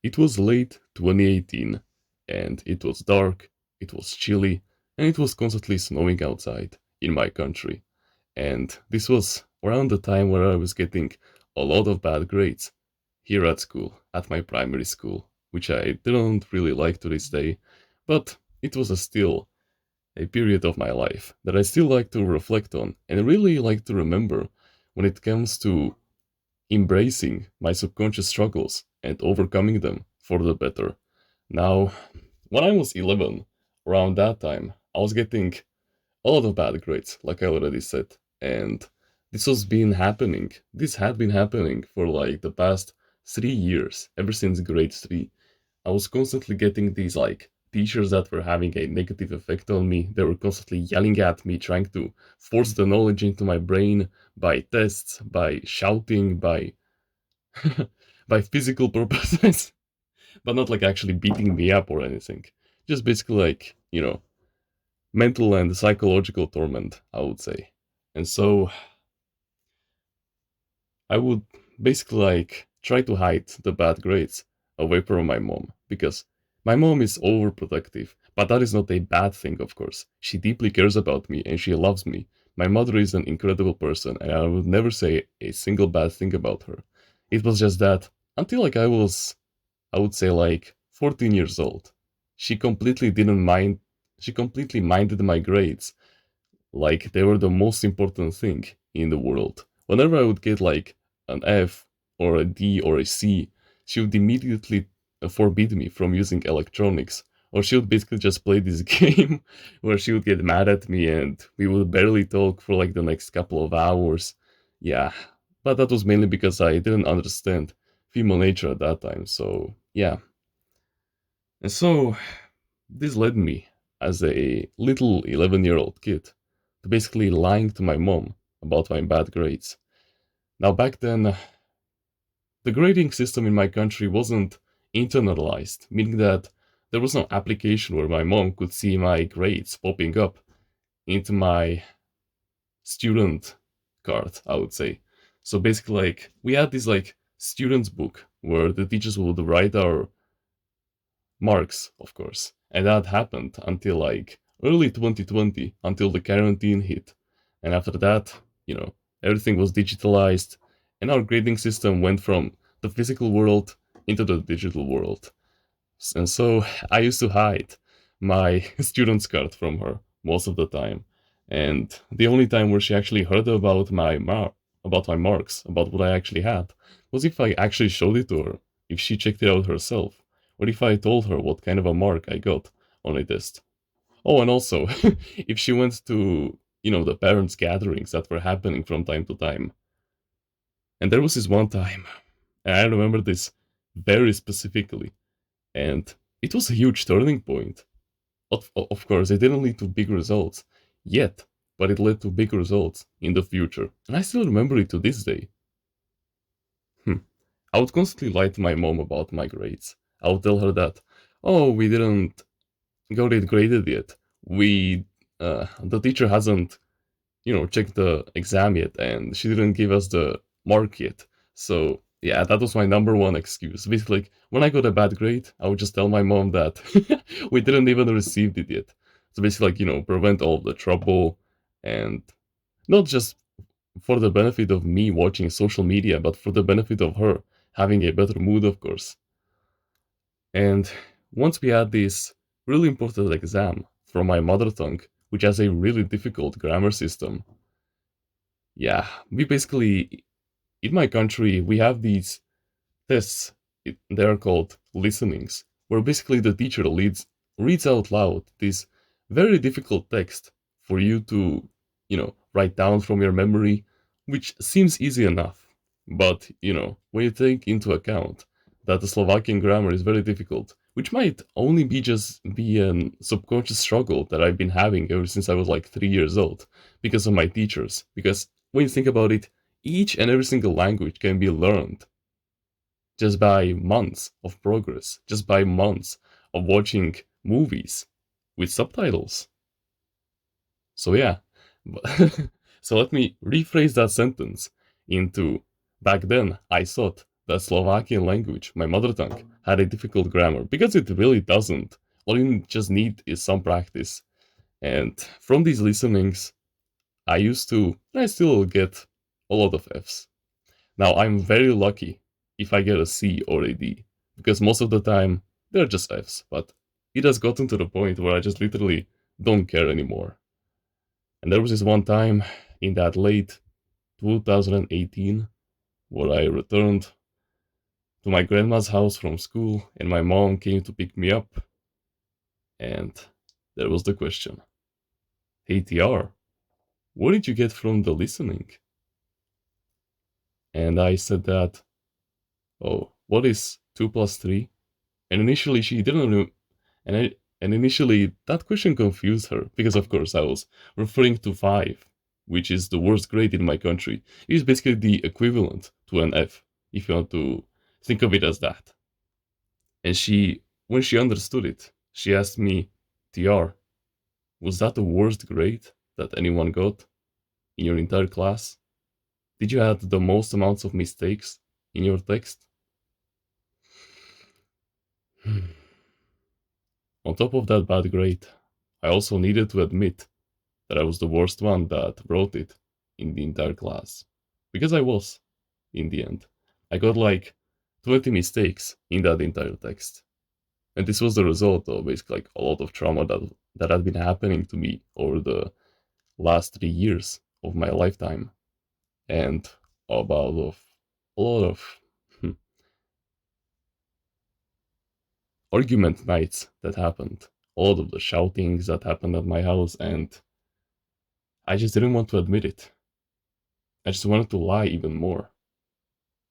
It was late 2018, and it was dark, it was chilly, and it was constantly snowing outside in my country. And this was around the time where I was getting a lot of bad grades here at school, at my primary school, which I didn't really like to this day, but it was still a period of my life that I still like to reflect on and really like to remember when it comes to embracing my subconscious struggles and overcoming them for the better. Now, when I was 11, around that time, I was getting a lot of bad grades, like I already said, and this had been happening for like the past 3 years, ever since grade 3. I was constantly getting these like teachers that were having a negative effect on me. They were constantly yelling at me, trying to force the knowledge into my brain by tests, by shouting, by by physical purposes, but not like actually beating me up or anything. Just basically like, mental and psychological torment, I would say. And so I would basically like try to hide the bad grades away from my mom because my mom is overprotective, but that is not a bad thing, of course. She deeply cares about me and she loves me. My mother is an incredible person and I would never say a single bad thing about her. It was just that until like I would say like 14 years old, she completely didn't mind she completely minded my grades like they were the most important thing in the world. Whenever I would get like an F or a D or a C, she would immediately forbid me from using electronics. Or she would basically just play this game where she would get mad at me and we would barely talk for like the next couple of hours. Yeah, but that was mainly because I didn't understand female nature at that time. So, yeah. And so this led me, as a little 11-year-old kid, to basically lying to my mom about my bad grades. Now, back then, the grading system in my country wasn't internalized, meaning that there was no application where my mom could see my grades popping up into my student card, I would say. So basically, like, we had this, like, student's book where the teachers would write our marks, of course. And that happened until like early 2020, until the quarantine hit. And after that, you know, everything was digitalized and our grading system went from the physical world into the digital world. And so I used to hide my student's card from her most of the time. And the only time where she actually heard about my marks, about what I actually had, was if I actually showed it to her, if she checked it out herself, or if I told her what kind of a mark I got on a test. Oh, and also, if she went to, the parents' gatherings that were happening from time to time. And there was this one time, and I remember this very specifically, and it was a huge turning point. Of course, it didn't lead to big results yet, but it led to big results in the future. And I still remember it to this day. Hmm. I would constantly lie to my mom about my grades. I would tell her that, oh, we didn't got it graded yet. The teacher hasn't, checked the exam yet, and she didn't give us the mark yet. So yeah, that was my number one excuse. Basically, like, when I got a bad grade, I would just tell my mom that we didn't even receive it yet. So basically, like, prevent all of the trouble, and not just for the benefit of me watching social media, but for the benefit of her having a better mood, of course. And once we had this really important exam from my mother tongue, which has a really difficult grammar system, yeah, we basically, in my country, we have these tests. They're called listenings, where basically the teacher reads out loud this very difficult text for you to, write down from your memory, which seems easy enough. But, when you take into account that the Slovakian grammar is very difficult, which might only be an subconscious struggle that I've been having ever since I was like 3 years old because of my teachers. Because when you think about it, each and every single language can be learned just by months of progress, just by months of watching movies with subtitles. So, yeah. So, let me rephrase that sentence into back then I thought that Slovakian language, my mother tongue, had a difficult grammar, because it really doesn't. All you just need is some practice. And from these listenings, I still get a lot of Fs. Now, I'm very lucky if I get a C or a D, because most of the time they're just Fs, but it has gotten to the point where I just literally don't care anymore. And there was this one time in that late 2018 where I returned to my grandma's house from school and my mom came to pick me up. And there was the question: Hey TR, what did you get from the listening? And I said that, oh, what is 2 plus 3? And initially she didn't know, and initially that question confused her, because of course I was referring to 5, which is the worst grade in my country. It is basically the equivalent to an F, if you want to think of it as that. And when she understood it, she asked me, TR, was that the worst grade that anyone got in your entire class? Did you have the most amounts of mistakes in your text? On top of that bad grade, I also needed to admit that I was the worst one that wrote it in the entire class. Because I was, in the end. I got like 20 mistakes in that entire text. And this was the result of basically like a lot of trauma that had been happening to me over the last 3 years of my lifetime. And about a lot of argument nights that happened. A lot of the shoutings that happened at my house, and I just didn't want to admit it. I just wanted to lie even more.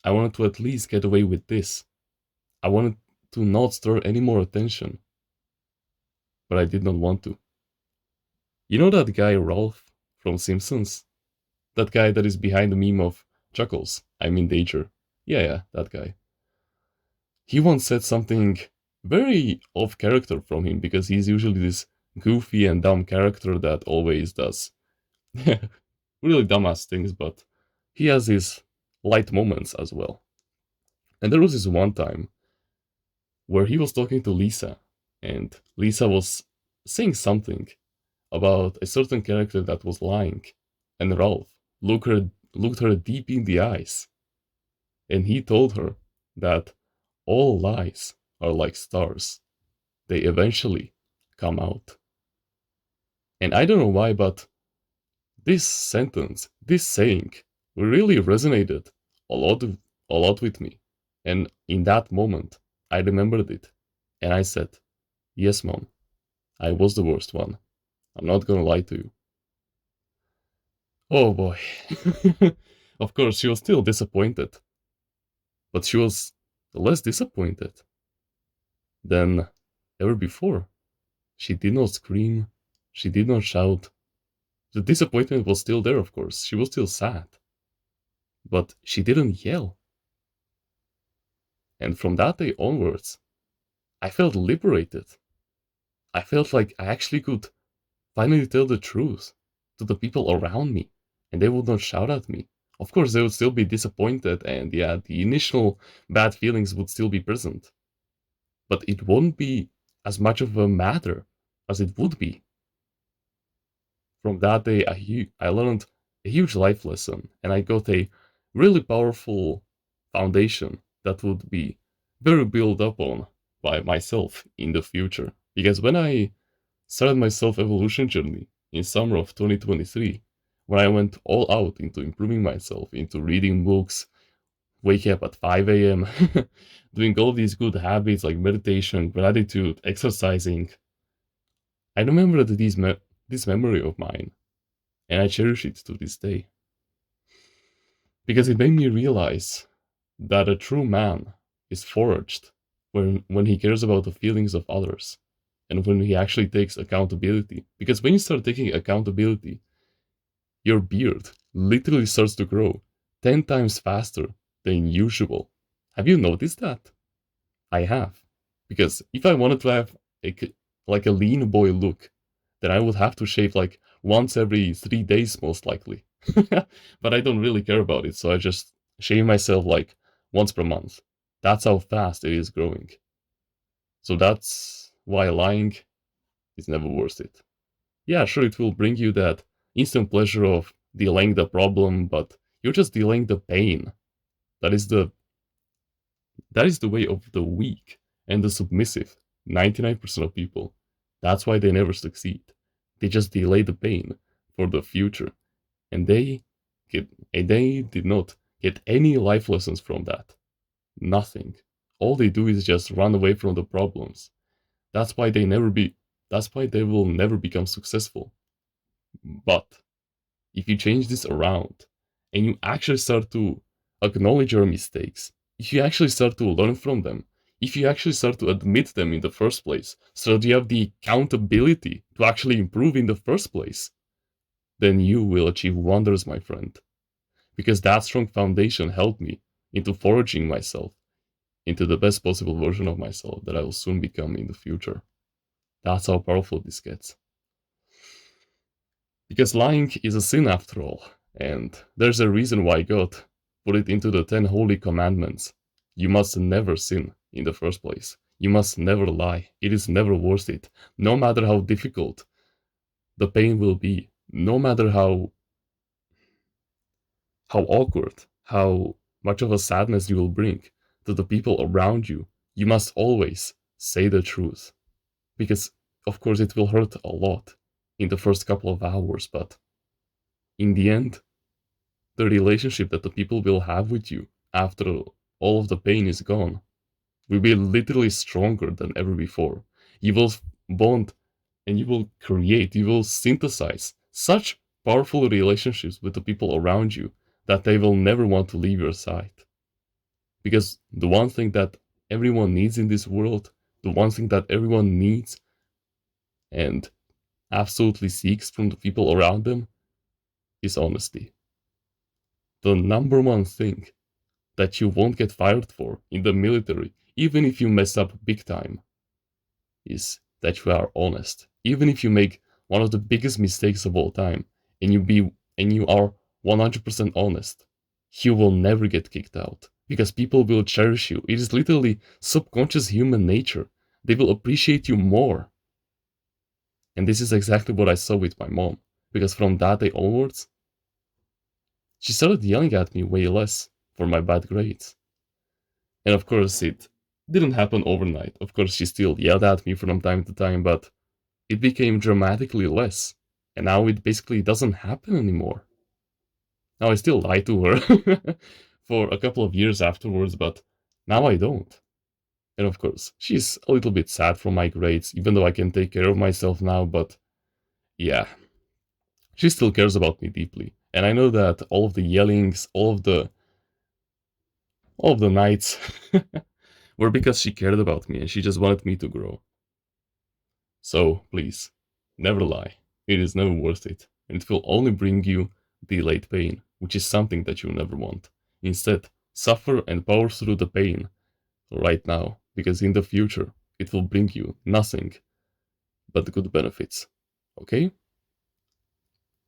I wanted to at least get away with this. I wanted to not stir any more attention. But I did not want to. You know that guy Ralph from Simpsons? That guy that is behind the meme of Chuckles, I'm in danger. Yeah, that guy. He once said something very off character from him, because he's usually this goofy and dumb character that always does really dumbass things, but he has his light moments as well. And there was this one time where he was talking to Lisa, and Lisa was saying something about a certain character that was lying, and Ralph looked her deep in the eyes, and he told her that all lies are like stars. They eventually come out. And I don't know why, but this sentence, this saying, really resonated a lot, a lot with me. And in that moment, I remembered it. And I said, yes, Mom, I was the worst one. I'm not gonna lie to you. Oh boy. Of course, she was still disappointed. But she was less disappointed than ever before. She did not scream. She did not shout. The disappointment was still there, of course. She was still sad. But she didn't yell. And from that day onwards, I felt liberated. I felt like I actually could finally tell the truth to the people around me, and they would not shout at me. Of course, they would still be disappointed, and yeah, the initial bad feelings would still be present. But it won't be as much of a matter as it would be. From that day, I learned a huge life lesson, and I got a really powerful foundation that would be very built up on by myself in the future. Because when I started my self-evolution journey in summer of 2023, when I went all out into improving myself, into reading books, waking up at 5 a.m., doing all these good habits like meditation, gratitude, exercising, I remembered this memory of mine, and I cherish it to this day. Because it made me realize that a true man is forged when he cares about the feelings of others, and when he actually takes accountability. Because when you start taking accountability, your beard literally starts to grow 10 times faster than usual. Have you noticed that? I have. Because if I wanted to have like a lean boy look, then I would have to shave like once every 3 days, most likely. But I don't really care about it, so I just shave myself like once per month. That's how fast it is growing. So that's why lying is never worth it. Yeah, sure, it will bring you that instant pleasure of delaying the problem, but you're just delaying the pain. That is the way of the weak and the submissive. 99% of people. That's why they never succeed. They just delay the pain for the future. And they did not get any life lessons from that. Nothing. All they do is just run away from the problems. That's why they will never become successful. But if you change this around and you actually start to acknowledge your mistakes, if you actually start to learn from them, if you actually start to admit them in the first place, so that you have the accountability to actually improve in the first place, then you will achieve wonders, my friend. Because that strong foundation helped me into forging myself into the best possible version of myself that I will soon become in the future. That's how powerful this gets. Because lying is a sin after all, and there's a reason why God put it into the 10 holy commandments. You must never sin in the first place. You must never lie. It is never worth it. No matter how difficult the pain will be, no matter how awkward, how much of a sadness you will bring to the people around you, you must always say the truth. Because, of course, it will hurt a lot in the first couple of hours, but in the end, the relationship that the people will have with you after all of the pain is gone will be literally stronger than ever before. You will bond and you will synthesize such powerful relationships with the people around you that they will never want to leave your side. Because the one thing that everyone needs in this world, the one thing that everyone needs and absolutely seeks from the people around them is honesty. The number one thing that you won't get fired for in the military, even if you mess up big time, is that you are honest. Even if you make one of the biggest mistakes of all time and you are 100% honest, you will never get kicked out because people will cherish you. It is literally subconscious human nature. They will appreciate you more. And this is exactly what I saw with my mom, because from that day onwards, she started yelling at me way less for my bad grades. And of course, it didn't happen overnight. Of course, she still yelled at me from time to time, but it became dramatically less. And now it basically doesn't happen anymore. Now I still lie to her for a couple of years afterwards, but now I don't. And of course, she's a little bit sad for my grades, even though I can take care of myself now, but yeah, she still cares about me deeply. And I know that all of the yellings, all of the nights were because she cared about me and she just wanted me to grow. So please, never lie. It is never worth it. And it will only bring you delayed pain, which is something that you never want. Instead, suffer and power through the pain right now, because in the future, it will bring you nothing but good benefits. Okay?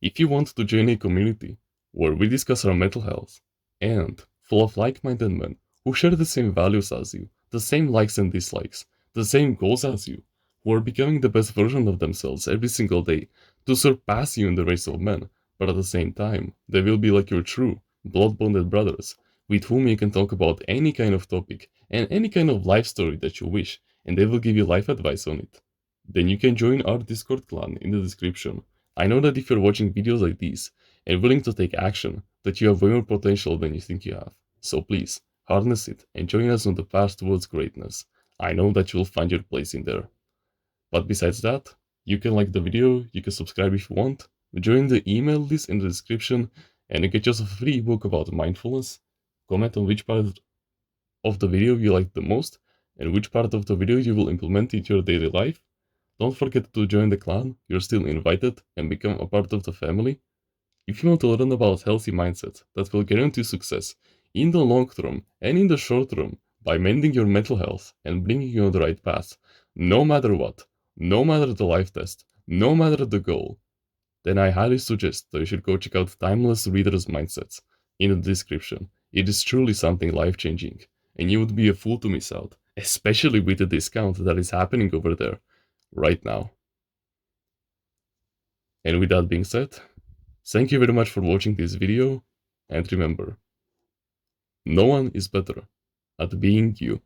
If you want to join a community where we discuss our mental health and full of like-minded men who share the same values as you, the same likes and dislikes, the same goals as you, who are becoming the best version of themselves every single day to surpass you in the race of men, but at the same time, they will be like your true, blood-bonded brothers, with whom you can talk about any kind of topic and any kind of life story that you wish, and they will give you life advice on it. Then you can join our Discord clan in the description. I know that if you're watching videos like these and willing to take action, that you have way more potential than you think you have. So please, harness it and join us on the path towards greatness. I know that you'll find your place in there. But besides that, you can like the video, you can subscribe if you want, join the email list in the description, and you get yourself a free ebook about mindfulness. Comment on which part of the video you liked the most, and which part of the video you will implement in your daily life. Don't forget to join the clan, you're still invited, and become a part of the family. If you want to learn about healthy mindset that will guarantee success in the long term and in the short term by mending your mental health and bringing you on the right path, no matter what, no matter the life test, no matter the goal, then I highly suggest that you should go check out Timeless Reader's Mindsets in the description. It is truly something life-changing, and you would be a fool to miss out, especially with the discount that is happening over there right now. And with that being said, thank you very much for watching this video, and remember, no one is better at being you.